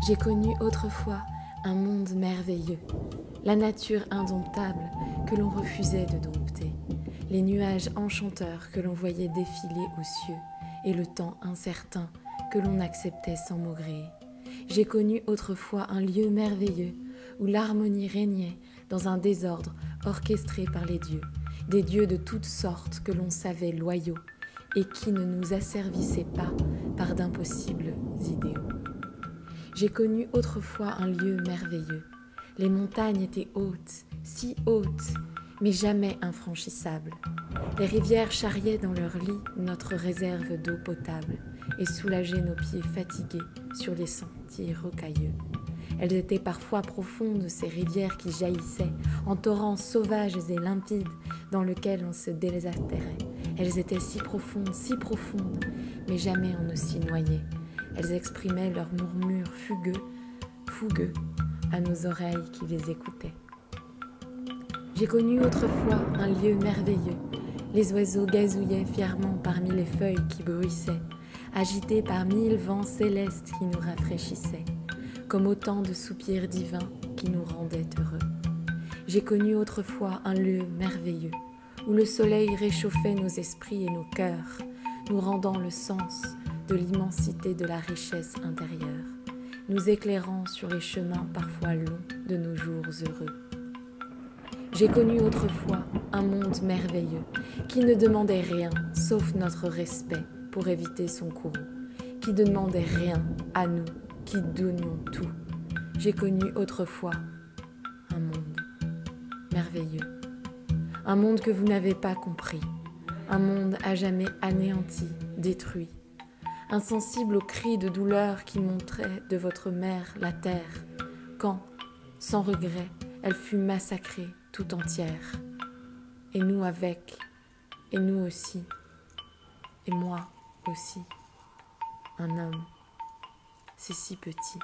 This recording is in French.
J'ai connu autrefois un monde merveilleux, la nature indomptable que l'on refusait de dompter, les nuages enchanteurs que l'on voyait défiler aux cieux et le temps incertain que l'on acceptait sans maugréer. J'ai connu autrefois un lieu merveilleux où l'harmonie régnait dans un désordre orchestré par les dieux, des dieux de toutes sortes que l'on savait loyaux et qui ne nous asservissaient pas par d'impossibles idéaux. J'ai connu autrefois un lieu merveilleux. Les montagnes étaient hautes, si hautes, mais jamais infranchissables. Les rivières charriaient dans leur lit notre réserve d'eau potable et soulageaient nos pieds fatigués sur les sentiers rocailleux. Elles étaient parfois profondes, ces rivières qui jaillissaient en torrents sauvages et limpides dans lesquels on se désaltérait. Elles étaient si profondes, mais jamais on ne s'y noyait. Elles exprimaient leurs murmures fougueux à nos oreilles qui les écoutaient. J'ai connu autrefois un lieu merveilleux. Les oiseaux gazouillaient fièrement parmi les feuilles qui bruissaient, agités par 1000 vents célestes qui nous rafraîchissaient, comme autant de soupirs divins qui nous rendaient heureux. J'ai connu autrefois un lieu merveilleux, où le soleil réchauffait nos esprits et nos cœurs, nous rendant le sens de l'immensité de la richesse intérieure, nous éclairant sur les chemins parfois longs de nos jours heureux. J'ai connu autrefois un monde merveilleux qui ne demandait rien sauf notre respect pour éviter son courroux, qui ne demandait rien à nous qui donnions tout. J'ai connu autrefois un monde merveilleux, un monde que vous n'avez pas compris, un monde à jamais anéanti, détruit, insensible aux cris de douleur qui montraient de votre mère la terre, quand, sans regret, elle fut massacrée tout entière. Et nous avec, et nous aussi, et moi aussi. Un homme, c'est si petit.